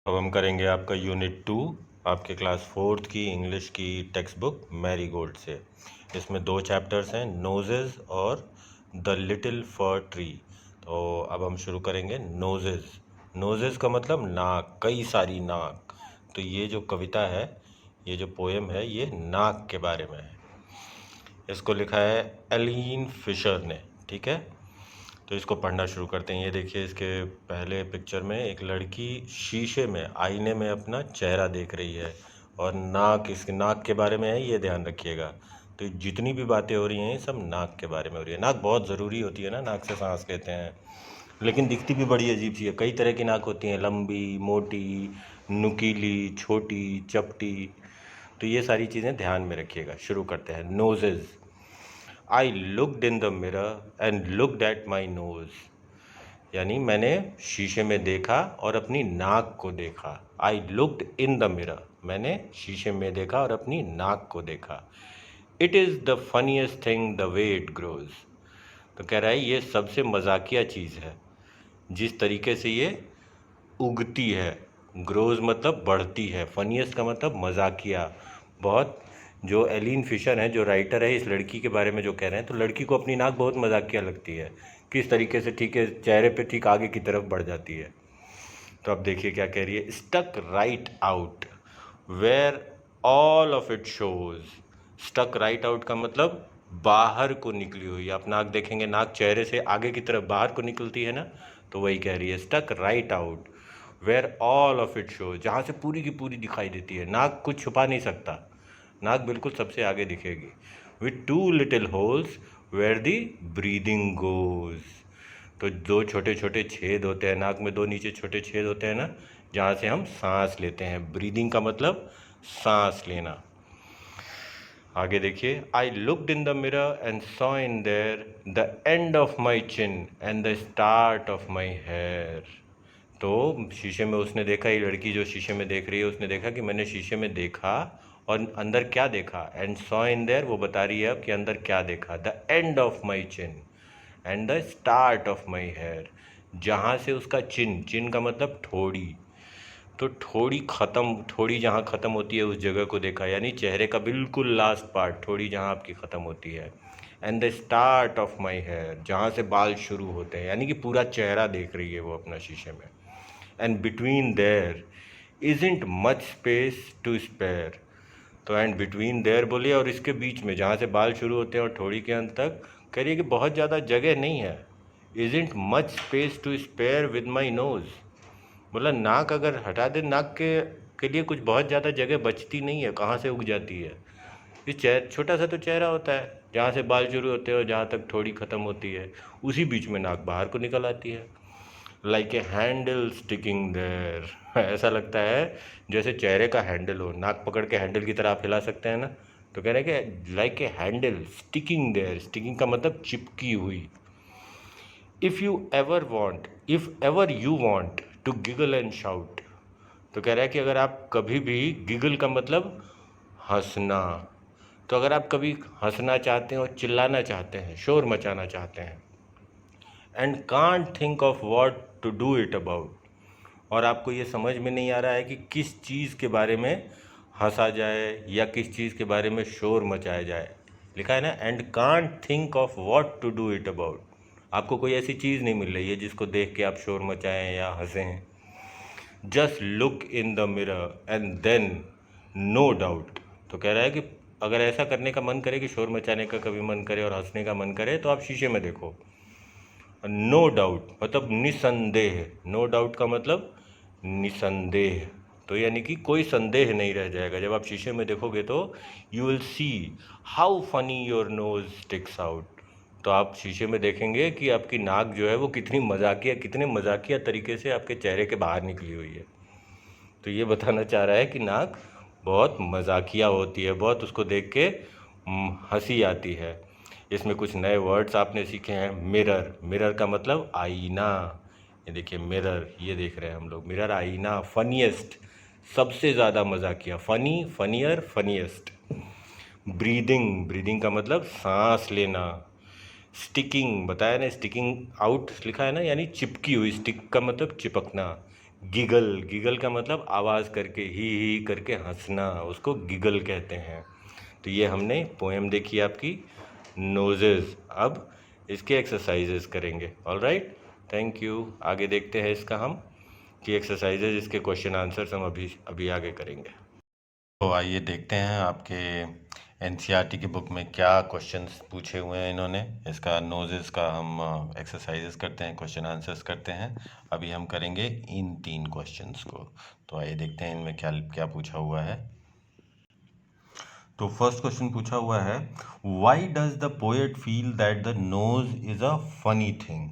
अब हम करेंगे आपका यूनिट 2 आपके क्लास 4th की इंग्लिश की टेक्स्ट बुक मैरी गोल्ड से। इसमें 2 चैप्टर्स हैं, नोजेस और द लिटिल फर ट्री। तो अब हम शुरू करेंगे नोजेस। नोजेस का मतलब नाक, कई सारी नाक। तो ये जो कविता है, ये जो पोएम है, ये नाक के बारे में है। इसको लिखा है एलीन फिशर ने, ठीक है। तो इसको पढ़ना शुरू करते हैं। ये देखिए, इसके पहले पिक्चर में एक लड़की शीशे में, आईने में अपना चेहरा देख रही है और नाक, इसके नाक के बारे में है, ये ध्यान रखिएगा। तो जितनी भी बातें हो रही हैं ये सब नाक के बारे में हो रही है। नाक बहुत ज़रूरी होती है ना, नाक से सांस लेते हैं। लेकिन दिखती भी बड़ी अजीब सी है। कई तरह की नाक होती हैं, लंबी, मोटी, नुकीली, छोटी, चपटी। तो ये सारी चीज़ें ध्यान में रखिएगा। शुरू करते हैं। Noses. I looked in the mirror and looked at my nose. यानी मैंने शीशे में देखा और अपनी नाक को देखा। आई लुकड इन द मिरर, मैंने शीशे में देखा और अपनी नाक को देखा। It is the funniest thing the way it grows. तो कह रहा है ये सबसे मजाकिया चीज़ है, जिस तरीके से ये उगती है। ग्रोज मतलब बढ़ती है, फनीएस्ट का मतलब मजाकिया। बहुत, जो एलिन फिशर है, जो राइटर है, इस लड़की के बारे में जो कह रहे हैं, तो लड़की को अपनी नाक बहुत मजाकिया लगती है। किस तरीके से, ठीक है, चेहरे पे ठीक आगे की तरफ बढ़ जाती है। तो अब देखिए क्या कह रही है। Stuck right out where all of it shows. Stuck right out का मतलब बाहर को निकली हुई। आप नाक देखेंगे, नाक चेहरे से आगे की तरफ बाहर को निकलती है ना, तो वही कह रही है। Stuck right out where all of it shows, जहाँ से पूरी की पूरी दिखाई देती है। नाक कुछ छुपा नहीं सकता, नाक बिल्कुल सबसे आगे दिखेगी। With two little holes where the breathing goes. तो दो छोटे छोटे छेद होते हैं नाक में, दो नीचे छोटे छेद होते हैं ना, जहाँ से हम सांस लेते हैं। ब्रीदिंग का मतलब सांस लेना। आगे देखिए। I looked in the mirror and saw in there the end of my chin and the start of my hair. तो शीशे में उसने देखा, ये लड़की जो शीशे में देख रही है, उसने देखा कि मैंने शीशे में देखा और अंदर क्या देखा। एंड सॉ इन देयर, वो बता रही है अब कि अंदर क्या देखा। The end of my chin and the start of my hair, जहाँ से उसका चिन, चिन का मतलब ठोड़ी, तो ठोड़ी ख़त्म, ठोड़ी जहाँ ख़त्म होती है उस जगह को देखा। यानी चेहरे का बिल्कुल लास्ट पार्ट, ठोड़ी जहाँ आपकी ख़त्म होती है। And the start of my hair, जहाँ से बाल शुरू होते हैं, यानी कि पूरा चेहरा देख रही है वो अपना शीशे में। And between there isn't much space to spare. तो एंड बिटवीन देयर बोलिए, और इसके बीच में, जहाँ से बाल शुरू होते हैं और ठोड़ी के अंत तक, करिए कि बहुत ज़्यादा जगह नहीं है। Isn't much space to spare with my nose, मतलब नाक अगर हटा दे, नाक के लिए कुछ बहुत ज़्यादा जगह बचती नहीं है, कहाँ से उग जाती है। ये छोटा सा तो चेहरा होता है, जहाँ से बाल शुरू होते हैं और जहाँ तक थोड़ी ख़त्म होती है, उसी बीच में नाक बाहर को निकल आती है। Like a handle sticking there, ऐसा लगता है जैसे चेहरे का हैंडल हो, नाक पकड़ के हैंडल की तरह आप हिला सकते हैं ना। तो कह रहे हैं कि like a handle sticking there, sticking का मतलब चिपकी हुई। If ever you want to giggle and shout. तो कह रहा है कि अगर आप कभी भी, गिगल का मतलब हंसना, तो अगर आप कभी हंसना चाहते हैं और चिल्लाना चाहते हैं, शोर मचाना चाहते हैं, and can't think of what to do it about, और आपको ये समझ में नहीं आ रहा है कि किस चीज़ के बारे में हंसा जाए या किस चीज़ के बारे में शोर मचाया जाए, लिखा है ना, and can't think of what to do it about. आपको कोई ऐसी चीज़ नहीं मिल रही है जिसको देख के आप शोर मचाएं या हंसें। Just look in the mirror and then no doubt. तो कह रहा है कि अगर ऐसा करने का मन करे, कि शोर मचाने का कभी मन करे और हंसने का मन करे, तो आप शीशे में देखो। नो डाउट मतलब निसंदेह, नो डाउट का मतलब निसंदेह। तो यानी कि कोई संदेह नहीं रह जाएगा जब आप शीशे में देखोगे। तो you will see how funny your nose sticks out. तो आप शीशे में देखेंगे कि आपकी नाक जो है वो कितनी मजाकिया, कितने मजाकिया तरीके से आपके चेहरे के बाहर निकली हुई है। तो ये बताना चाह रहा है कि नाक बहुत मजाकिया होती है, बहुत उसको देख के हंसी आती है। इसमें कुछ नए वर्ड्स आपने सीखे हैं। मिरर, मिरर का मतलब आईना। ये देखिए मिरर, ये देख रहे हैं हम लोग, मिरर, आईना। फनीएस्ट, सबसे ज़्यादा मजाकिया, funny, funnier, funniest. Breathing, breathing का मतलब सांस लेना। स्टिकिंग, बताया ना, स्टिकिंग आउट लिखा है ना, यानी चिपकी हुई। स्टिक का मतलब चिपकना। गिगल, गिगल का मतलब आवाज़ करके ही करके हंसना, उसको गिगल कहते हैं। तो ये हमने पोएम देखी आपकी नोजेस। अब इसके एक्सरसाइजेस करेंगे। All right, thank you. आगे देखते हैं इसका हम कि एक्सरसाइजेज, इसके क्वेश्चन आंसर्स हम अभी अभी आगे करेंगे। तो आइए देखते हैं आपके एनसीईआरटी की बुक में क्या क्वेश्चंस पूछे हुए हैं इन्होंने। इसका नोजेस का हम एक्सरसाइजेस करते हैं, क्वेश्चन आंसर्स करते हैं। अभी हम करेंगे इन 3 क्वेश्चंस को। तो आइए देखते हैं इनमें क्या क्या पूछा हुआ है। तो फर्स्ट क्वेश्चन पूछा हुआ है, why does the poet feel that the nose is a funny thing.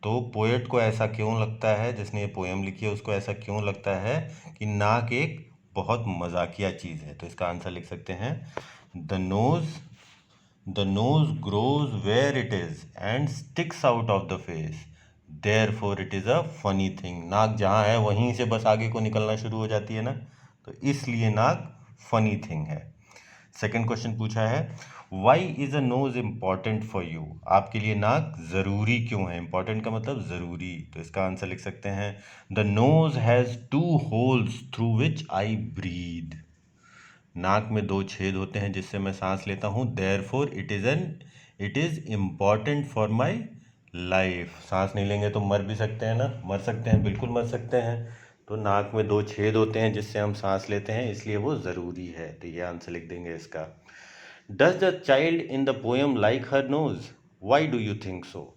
तो पोएट को ऐसा क्यों लगता है, जिसने ये पोएम लिखी है उसको ऐसा क्यों लगता है कि नाक एक बहुत मजाकिया चीज़ है। तो इसका आंसर लिख सकते हैं, the nose grows where it is and sticks out of the face, therefore it is a funny thing. नाक जहाँ है वहीं से बस आगे को निकलना शुरू हो जाती है ना, तो इसलिए नाक फनी थिंग है। सेकंड क्वेश्चन पूछा है, why is a nose important for you. आपके लिए नाक ज़रूरी क्यों है। इम्पॉर्टेंट का मतलब ज़रूरी, तो इसका आंसर लिख सकते हैं, the knows has 2 holes through which I breathe. नाक में 2 छेद होते हैं जिससे मैं सांस लेता हूँ। Therefore it is important for my life. सांस नहीं लेंगे तो मर भी सकते हैं ना, मर सकते हैं, बिल्कुल मर सकते हैं। तो नाक में 2 छेद होते हैं जिससे हम सांस लेते हैं, इसलिए वो ज़रूरी है। तो ये आंसर लिख देंगे इसका। Does the child in the poem like her nose, why do you think so.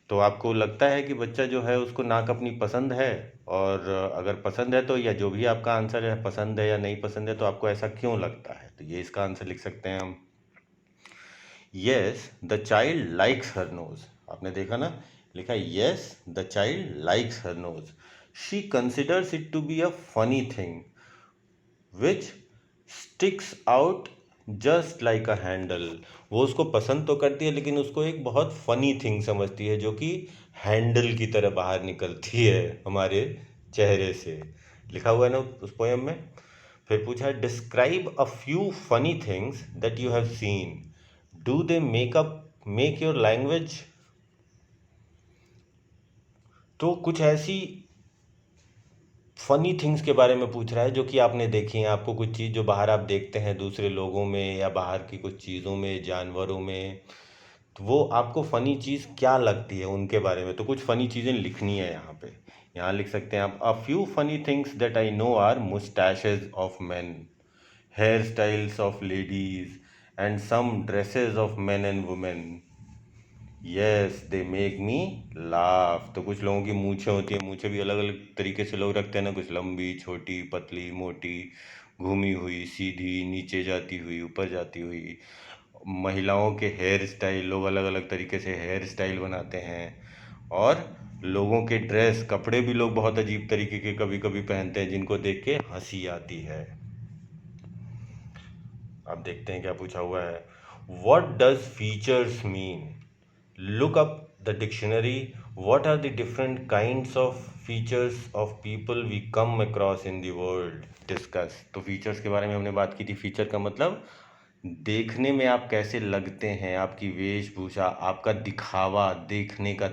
तो आपको लगता है कि बच्चा जो है उसको नाक अपनी पसंद है, और अगर पसंद है तो, या जो भी आपका आंसर है पसंद है या नहीं पसंद है, तो आपको ऐसा क्यों लगता है। तो ये इसका आंसर लिख सकते हैं हम, yes the child likes her nose. आपने देखा ना, लिखा yes the child likes her nose, she considers it to be a funny thing which sticks out just like a handle. वो उसको पसंद तो करती है लेकिन उसको एक बहुत फनी थिंग समझती है, जो कि हैंडल की तरह बाहर निकलती है हमारे चेहरे से। लिखा हुआ है ना उस पोएम में। फिर पूछा है, describe a few funny things that you have seen, do they make your language. तो कुछ ऐसी फनी थिंग्स के बारे में पूछ रहा है जो कि आपने देखी हैं। आपको कुछ चीज़ जो बाहर आप देखते हैं दूसरे लोगों में या बाहर की कुछ चीज़ों में, जानवरों में, तो वो आपको फनी चीज़ क्या लगती है उनके बारे में। तो कुछ फनी चीज़ें लिखनी है यहाँ पे। यहाँ लिख सकते हैं आप, a few funny things that I know are moustaches of man, hair styles of ladies and some dresses of man and women, yes they make me laugh. तो कुछ लोगों की मूछें होती हैं, मूछें भी अलग अलग तरीके से लोग रखते हैं ना, कुछ लंबी, छोटी, पतली, मोटी, घूमी हुई, सीधी, नीचे जाती हुई, ऊपर जाती हुई। महिलाओं के हेयर स्टाइल, लोग अलग अलग तरीके से हेयर स्टाइल बनाते हैं। और लोगों के ड्रेस, कपड़े भी लोग बहुत अजीब तरीके के कभी कभी पहनते हैं जिनको देख के हंसी आती है। अब देखते हैं क्या पूछा हुआ है, what does features mean, look up the dictionary, what are the different kinds of features of people we come across in the world, discuss। तो फीचर्स के बारे में हमने बात की थी। फीचर का मतलब देखने में आप कैसे लगते हैं, आपकी वेशभूषा, आपका दिखावा, देखने का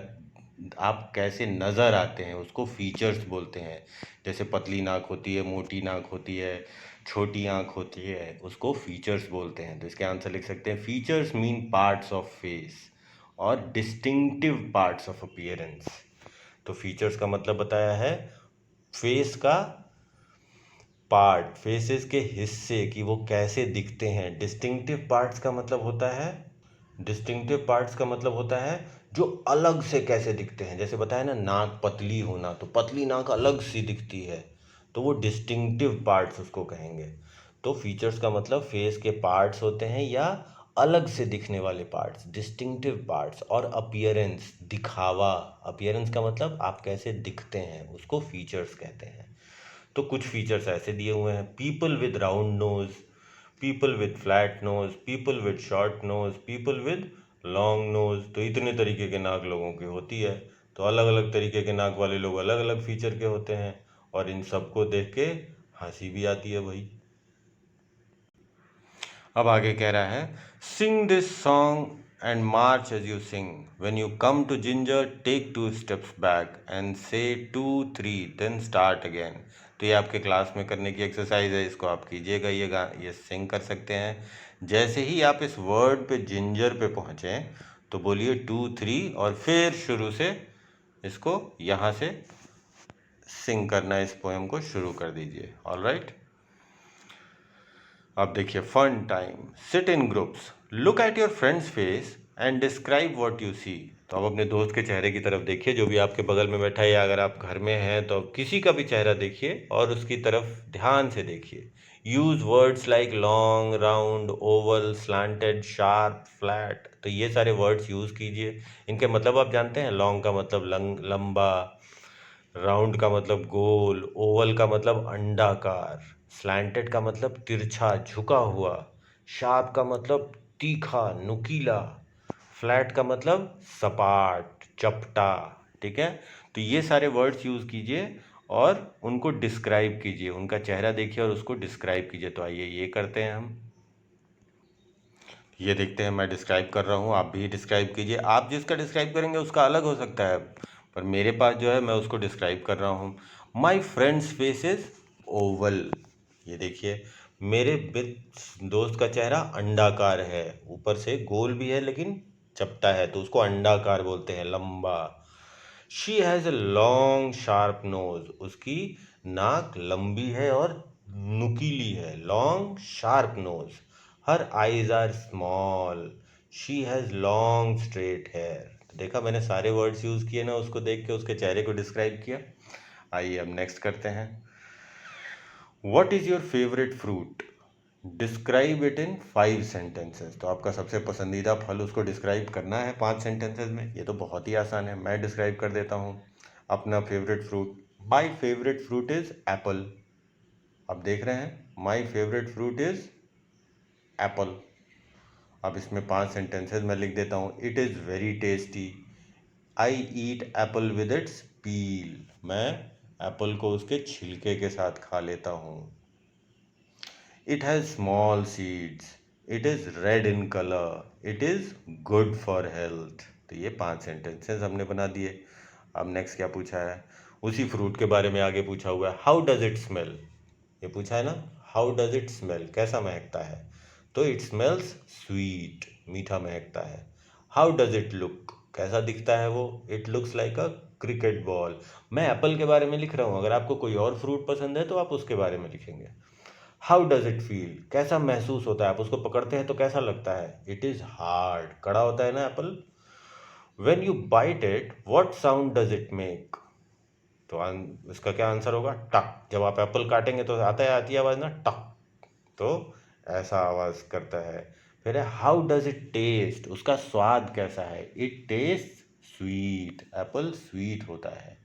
आप कैसे नज़र आते हैं, उसको फीचर्स बोलते हैं। जैसे पतली नाक होती है, मोटी नाक होती है, छोटी आँख होती है, उसको फीचर्स बोलते हैं। तो इसके आंसर लिख सकते हैं, features mean parts of face और डिस्टिंक्टिव पार्ट्स ऑफ अपीयरेंस। तो फीचर्स का मतलब बताया है फेस का पार्ट, फेसेस के हिस्से, कि वो कैसे दिखते हैं। डिस्टिंक्टिव पार्ट्स का मतलब होता है, डिस्टिंक्टिव पार्ट्स का मतलब होता है जो अलग से कैसे दिखते हैं। जैसे बताया ना, नाक पतली होना, तो पतली नाक अलग सी दिखती है, तो वो डिस्टिंक्टिव पार्ट्स उसको कहेंगे। तो फीचर्स का मतलब फेस के पार्ट्स होते हैं या अलग से दिखने वाले पार्ट्स, डिस्टिंक्टिव पार्ट्स। और अपीयरेंस, दिखावा, अपीयरेंस का मतलब आप कैसे दिखते हैं, उसको फीचर्स कहते हैं। तो कुछ फीचर्स ऐसे दिए हुए हैं, people with round nose, people with flat nose, people with short nose, people with long nose. तो इतने तरीके के नाक लोगों की होती है। तो अलग अलग तरीके के नाक वाले लोग अलग अलग फीचर के होते हैं, और इन सबको देख के हंसी भी आती है भाई। अब आगे कह रहा है, सिंग this song and march as you sing. When you come to ginger, take 2 steps back and say 2 3, then start again. तो ये आपके क्लास में करने की एक्सरसाइज है, इसको आप कीजिएगा। ये सिंग कर सकते हैं। जैसे ही आप इस वर्ड पे जिंजर पे पहुँचें तो बोलिए 2 3 और फिर शुरू से इसको यहाँ से सिंग करना, इस पोएम को शुरू कर दीजिए। ऑलराइट, अब देखिए fun time. Sit in groups, look at your friends face and describe what you see. तो आप अपने दोस्त के चेहरे की तरफ देखिए, जो भी आपके बगल में बैठा है, या अगर आप घर में हैं तो किसी का भी चेहरा देखिए और उसकी तरफ ध्यान से देखिए। Use words like long, round, Oval, slanted, sharp, flat. तो ये सारे वर्ड्स यूज़ कीजिए। इनके मतलब आप जानते हैं? लॉन्ग का मतलब लंबा, राउंड का मतलब गोल, ओवल का मतलब अंडाकार, स्लैंटेड का मतलब तिरछा झुका हुआ, शार्प का मतलब तीखा नुकीला, फ्लैट का मतलब सपाट चपटा। ठीक है, तो ये सारे वर्ड्स यूज़ कीजिए और उनको डिस्क्राइब कीजिए। उनका चेहरा देखिए और उसको डिस्क्राइब कीजिए। तो आइए ये करते हैं हम। ये देखते हैं, मैं डिस्क्राइब कर रहा हूँ, आप भी डिस्क्राइब कीजिए। आप जिसका डिस्क्राइब करेंगे उसका अलग हो सकता है, पर मेरे पास जो है मैं उसको डिस्क्राइब कर रहा हूँ। My friends face is Oval. ये देखिए, मेरे दोस्त का चेहरा अंडाकार है, ऊपर से गोल भी है लेकिन चपटा है, तो उसको अंडाकार बोलते हैं, लंबा। She has a long sharp nose. उसकी नाक लंबी है और नुकीली है, long sharp nose. Her eyes are small. She has long straight hair. देखा, मैंने सारे वर्ड्स यूज़ किए ना, उसको देख के उसके चेहरे को डिस्क्राइब किया। आइए अब नेक्स्ट करते हैं। What is your favourite fruit, describe it in 5 sentences. तो आपका सबसे पसंदीदा फल उसको डिस्क्राइब करना है 5 सेंटेंसेस में। ये तो बहुत ही आसान है, मैं डिस्क्राइब कर देता हूँ अपना favourite fruit. My favourite fruit is apple. अब देख रहे हैं, my favourite fruit is apple. अब इसमें 5 सेंटेंसेस मैं लिख देता हूँ। It is very tasty. I eat apple with its peel. मैं एप्पल को उसके छिलके के साथ खा लेता हूँ। It has small seeds. It is red in colour. It is good for health. तो ये 5 सेंटेंसेस हमने बना दिए। अब नेक्स्ट क्या पूछा है, उसी फ्रूट के बारे में आगे पूछा हुआ है। How does it smell. ये पूछा है ना, हाउ डज इट स्मेल, कैसा महकता है। तो इट स्मेल्स स्वीट, मीठा महकता है। हाउ डज इट लुक, कैसा दिखता है वो। It looks like a cricket ball. मैं एप्पल के बारे में लिख रहा हूँ, अगर आपको कोई और फ्रूट पसंद है तो आप उसके बारे में लिखेंगे। हाउ डज इट फील, कैसा महसूस होता है, आप उसको पकड़ते हैं तो कैसा लगता है। इट इज़ हार्ड, कड़ा होता है ना apple. When you bite it, what sound does it make. तो इसका क्या आंसर होगा, टक। जब आप एप्पल काटेंगे तो आती है आवाज़ ना, टक। तो ऐसा आवाज़ करता है। फिर है हाउ डज इट टेस्ट, उसका स्वाद कैसा है। It taste sweet, Apple sweet होता है।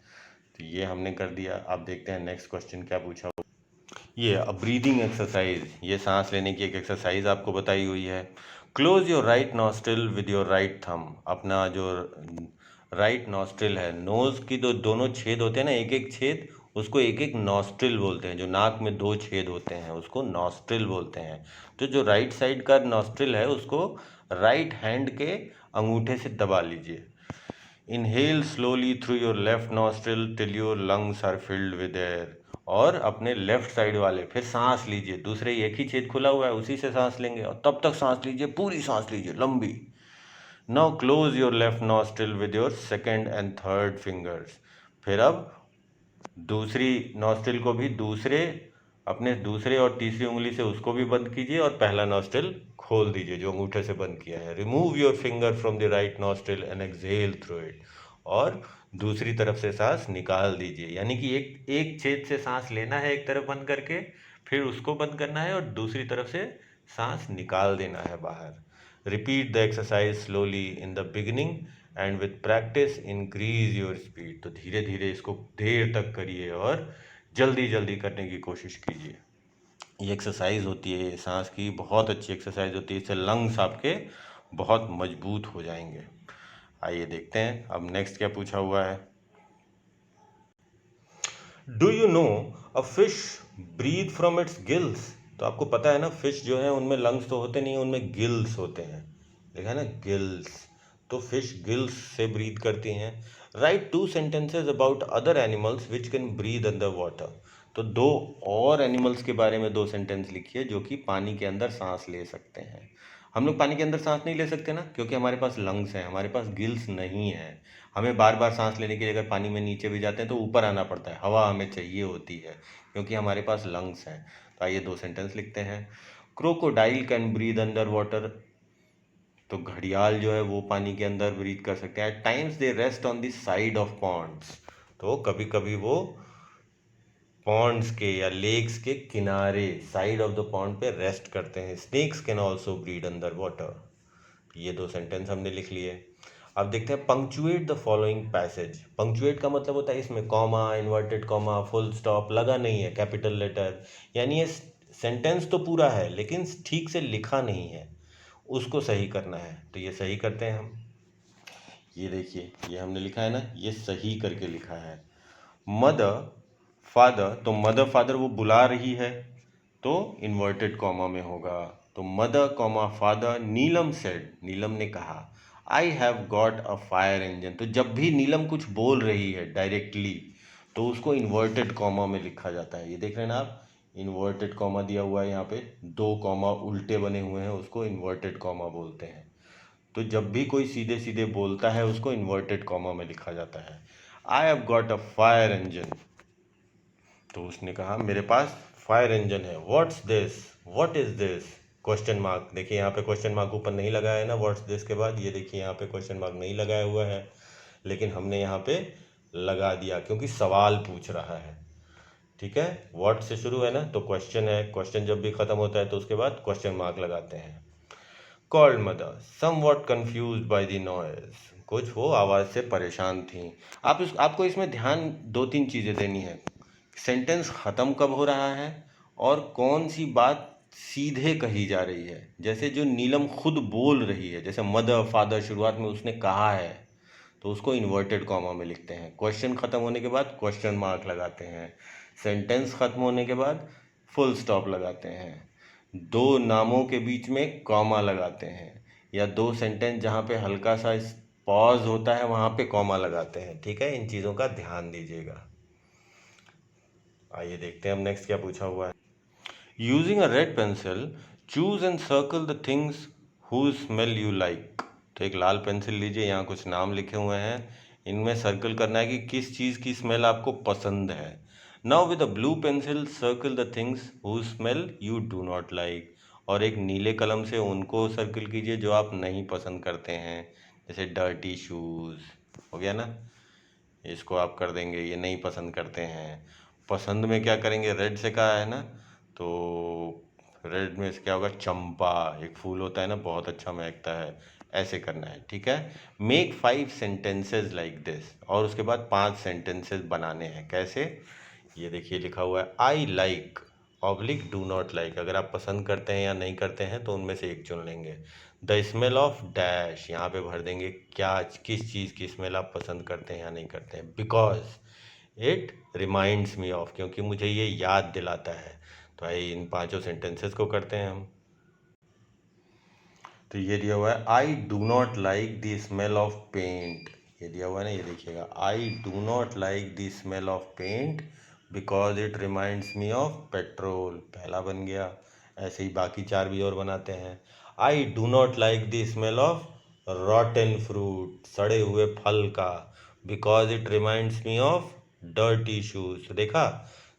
तो ये हमने कर दिया। अब देखते हैं नेक्स्ट क्वेश्चन क्या पूछा। ये अब ब्रीदिंग एक्सरसाइज, ये सांस लेने की एक एक्सरसाइज आपको बताई हुई है। Close your right nostril with your right thumb. अपना जो राइट नॉस्ट्रिल है, नोज की तो दोनों छेद होते हैं ना, एक एक छेद, उसको एक एक नॉस्ट्रिल बोलते हैं। जो नाक में 2 छेद होते हैं उसको नॉस्ट्रिल बोलते हैं। तो जो राइट साइड का नॉस्ट्रिल है उसको राइट हैंड के अंगूठे से दबा लीजिए। Inhale slowly through your left nostril till your lungs are filled with air. और अपने लेफ्ट साइड वाले फिर सांस लीजिए, दूसरे एक ही छेद खुला हुआ है उसी से सांस लेंगे, और तब तक सांस लीजिए, पूरी सांस लीजिए लंबी। Now close your left nostril with your second and third fingers. फिर अब दूसरी नॉस्ट्रिल को भी अपने दूसरे और तीसरी उंगली से उसको भी बंद कीजिए और पहला नॉस्ट्रिल खोल दीजिए जो अंगूठे से बंद किया है। Remove your finger from the right nostril and exhale through it. और दूसरी तरफ से सांस निकाल दीजिए। यानी कि एक एक छेद से सांस लेना है एक तरफ बंद करके, फिर उसको बंद करना है और दूसरी तरफ से सांस निकाल देना है बाहर। Repeat the exercise slowly in the beginning and with practice increase your speed. तो धीरे धीरे इसको देर तक करिए और जल्दी जल्दी करने की कोशिश कीजिए। ये एक्सरसाइज होती है सांस की, बहुत अच्छी एक्सरसाइज होती है। इससे लंग्स आपके बहुत मजबूत हो जाएंगे। आइए देखते हैं अब नेक्स्ट क्या पूछा हुआ है। Do you know a fish breathe from its gills. तो आपको पता है ना, फिश जो है उनमें लंग्स तो होते नहीं, उनमें गिल्स होते हैं। देखा ना, गिल्स, तो फिश गिल्स से ब्रीथ करती हैं। Write 2 sentences about other animals which can breathe under water. तो 2 और एनिमल्स के बारे में 2 सेंटेंस लिखिए जो कि पानी के अंदर सांस ले सकते हैं। हम लोग पानी के अंदर सांस नहीं ले सकते ना, क्योंकि हमारे पास लंग्स हैं, हमारे पास गिल्स नहीं है। हमें बार बार सांस लेने के लिए अगर पानी में नीचे भी जाते हैं तो ऊपर आना पड़ता है, हवा हमें चाहिए होती है, क्योंकि हमारे पास लंग्स हैं। तो आइए 2 सेंटेंस लिखते हैं। Crocodile can breathe under water, तो घड़ियाल जो है वो पानी के अंदर ब्रीथ कर सकते हैं। Times they rest on the side of ponds, तो कभी कभी वो पॉन्ड्स के या लेक्स के किनारे, साइड ऑफ द पॉन्ड पे रेस्ट करते हैं। Snakes can also breathe under water. ये 2 सेंटेंस हमने लिख लिए। अब देखते हैं punctuate the following passage. Punctuate का मतलब होता है इसमें comma, inverted comma, full stop लगा नहीं है, कैपिटल लेटर, यानी ये सेंटेंस तो पूरा है लेकिन ठीक से लिखा नहीं है, उसको सही करना है। तो ये सही करते हैं हम। ये देखिए, ये हमने लिखा है ना, ये सही करके लिखा है। मदर फादर, तो मदर फादर वो बुला रही है, तो इन्वर्टेड कॉमा में होगा। तो मदर कॉमा फादर, नीलम सेड, नीलम ने कहा, I have got a fire engine. तो जब भी नीलम कुछ बोल रही है डायरेक्टली तो उसको इन्वर्टेड कॉमा में लिखा जाता है। ये देख रहे हैं ना आप, इन्वर्टेड कॉमा दिया हुआ है यहाँ पे, 2 कॉमा उल्टे बने हुए हैं, उसको इन्वर्टेड कॉमा बोलते हैं। तो जब भी कोई सीधे सीधे बोलता है उसको इन्वर्टेड कॉमा में लिखा जाता है। I have got a fire engine, तो उसने कहा मेरे पास फायर इंजन है। What's this, what is this, question mark. देखिए यहाँ पे क्वेश्चन मार्क ऊपर नहीं लगाया है ना व्हाट्स दिस के बाद, ये देखिए यहाँ पे क्वेश्चन मार्क नहीं लगाया हुआ है, लेकिन हमने यहाँ पे लगा दिया क्योंकि सवाल पूछ रहा है। ठीक है, व्हाट से शुरू है ना, तो क्वेश्चन है, क्वेश्चन जब भी खत्म होता है तो उसके बाद क्वेश्चन मार्क लगाते हैं। Called mother somewhat confuse by the noise, कुछ वो आवाज़ से परेशान थी। आपको इसमें ध्यान 2-3 चीज़ें देनी है। सेंटेंस ख़त्म कब हो रहा है और कौन सी बात सीधे कही जा रही है। जैसे जो नीलम खुद बोल रही है, जैसे मदर फादर शुरुआत में उसने कहा है, तो उसको इन्वर्टेड कॉमा में लिखते हैं। क्वेश्चन ख़त्म होने के बाद क्वेश्चन मार्क लगाते हैं। सेंटेंस ख़त्म होने के बाद फुल स्टॉप लगाते हैं। 2 नामों के बीच में कॉमा लगाते हैं, या 2 सेंटेंस जहाँ पे हल्का सा पॉज होता है वहाँ पे कॉमा लगाते हैं। ठीक है, इन चीज़ों का ध्यान दीजिएगा। आइए देखते हैं हम नेक्स्ट क्या पूछा हुआ है। Using a red pencil choose and circle the things who smell you like. तो एक लाल पेंसिल लीजिए, यहाँ कुछ नाम लिखे हुए हैं, इनमें सर्कल करना है कि किस चीज़ की स्मेल आपको पसंद है। Now with a blue pencil circle the things who smell you do not like. और एक नीले कलम से उनको सर्कल कीजिए जो आप नहीं पसंद करते हैं, जैसे डर्टी शूज़ हो गया ना, इसको आप कर देंगे, ये नहीं पसंद करते हैं। पसंद में क्या करेंगे, रेड से कहा है ना, तो रेड में से क्या होगा, चंपा, एक फूल होता है ना, बहुत अच्छा महकता है, ऐसे करना है। ठीक है, मेक 5 सेंटेंसेस लाइक दिस, और उसके बाद 5 सेंटेंसेस बनाने हैं। कैसे, ये देखिए लिखा हुआ है, I like oblique do not like. अगर आप पसंद करते हैं या नहीं करते हैं तो उनमें से एक चुन लेंगे। द स्मेल ऑफ डैश, यहाँ पे भर देंगे क्या, किस चीज़ की स्मेल आप पसंद करते हैं या नहीं करते हैं। Because it reminds me of, क्योंकि मुझे ये याद दिलाता है। तो आइए इन 5 सेंटेंसेस को करते हैं हम। तो ये दिया हुआ है, I do not like the smell of paint. ये दिया हुआ है ना, ये देखिएगा, I do not like the smell of paint because it reminds me of petrol, पहला बन गया। ऐसे ही बाकी 4 भी और बनाते हैं। आई do not like the smell of रॉटन fruit, सड़े हुए फल का, because it reminds me of dirty shoes. देखा,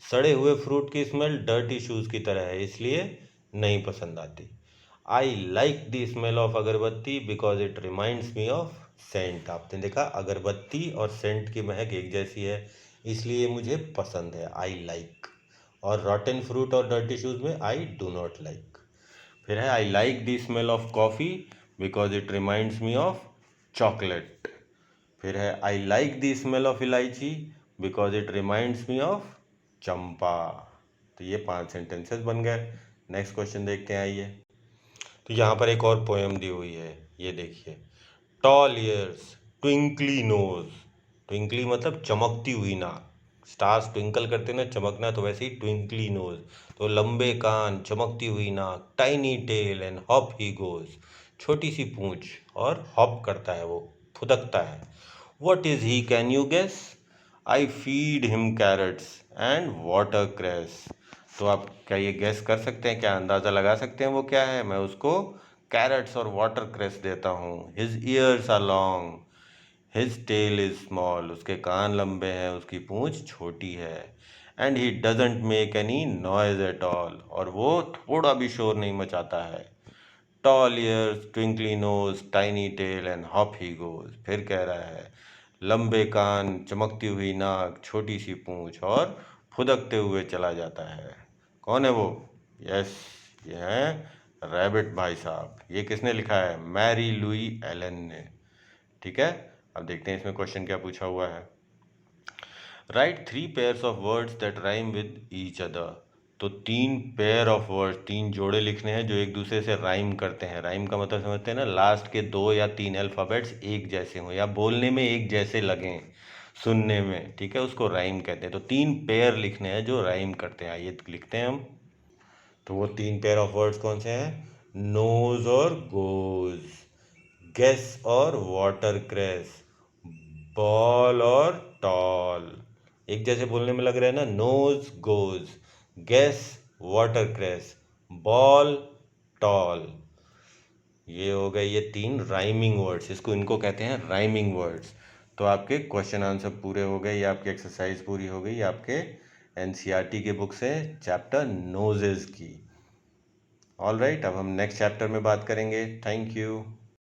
सड़े हुए फ्रूट की स्मेल डर्टी शूज़ की तरह है, इसलिए नहीं पसंद आती। I like the smell of agarbatti because it reminds me of scent. आपने देखा, अगरबत्ती और सेंट की महक एक जैसी है, इसलिए मुझे पसंद है, आई लाइक। और रॉटन फ्रूट और डर्टी शूज़ में आई डू नॉट लाइक। फिर है, I like the smell of coffee because it reminds me of chocolate. फिर है, I like the smell of elaichi because it reminds me of champa. तो ये 5 sentences बन गए। नेक्स्ट क्वेश्चन देखते हैं, आइए। तो यहाँ पर एक और पोएम दी हुई है, ये देखिए। Tall ears twinkly nose, twinkly मतलब चमकती हुई नाक, स्टार्स ट्विंकल करते ना, चमकना, तो वैसे ही ट्विंकली नोज, तो लंबे कान, चमकती हुई नाक, tiny tell and hop he goes, छोटी सी पूंछ, और हॉप करता है, वो फुदकता है। What is he, can you guess? I feed him carrots and watercress. तो आप क्या ये गैस कर सकते हैं, क्या अंदाज़ा लगा सकते हैं वो क्या है? मैं उसको कैरेट्स और वाटरक्रेस देता हूँ। His ears are long, his tail is small. उसके कान लंबे हैं, उसकी पूंछ छोटी है। And he doesn't make any noise at all. और वो थोड़ा भी शोर नहीं मचाता है। Tall ears, twinkly nose, tiny tail and hop he goes. फिर कह रहा है, लंबे कान, चमकती हुई नाक, छोटी सी पूंछ, और फुदकते हुए चला जाता है। कौन है वो? यस, ये है रैबिट भाई साहब। ये किसने लिखा है? मैरी लुई एलन ने। ठीक है, अब देखते हैं इसमें क्वेश्चन क्या पूछा हुआ है। Right 3 pairs of words that rhyme with each other. तो 3 पेयर ऑफ वर्ड्स, 3 जोड़े लिखने हैं जो एक दूसरे से राइम करते हैं। राइम का मतलब समझते हैं ना, लास्ट के 2 या 3 अल्फ़ाबेट्स एक जैसे हों या बोलने में एक जैसे लगें सुनने में, ठीक है, उसको राइम कहते हैं। तो 3 पेयर लिखने हैं जो राइम करते हैं। आइए लिखते हैं हम। तो वो 3 पेयर ऑफ वर्ड्स कौन से हैं? नोज और गोज, गेस और वाटर क्रेस, बॉल और टॉल। एक जैसे बोलने में लग रहा है ना, nose goes, guess watercress, ball tall. ये हो गए ये 3 राइमिंग वर्ड्स, इनको कहते हैं राइमिंग वर्ड्स। तो आपके क्वेश्चन आंसर पूरे हो गए, ये आपकी एक्सरसाइज पूरी हो गई आपके एनसीईआरटी के बुक से, चैप्टर नोजेस की। ऑल राइट, अब हम नेक्स्ट चैप्टर में बात करेंगे। Thank you.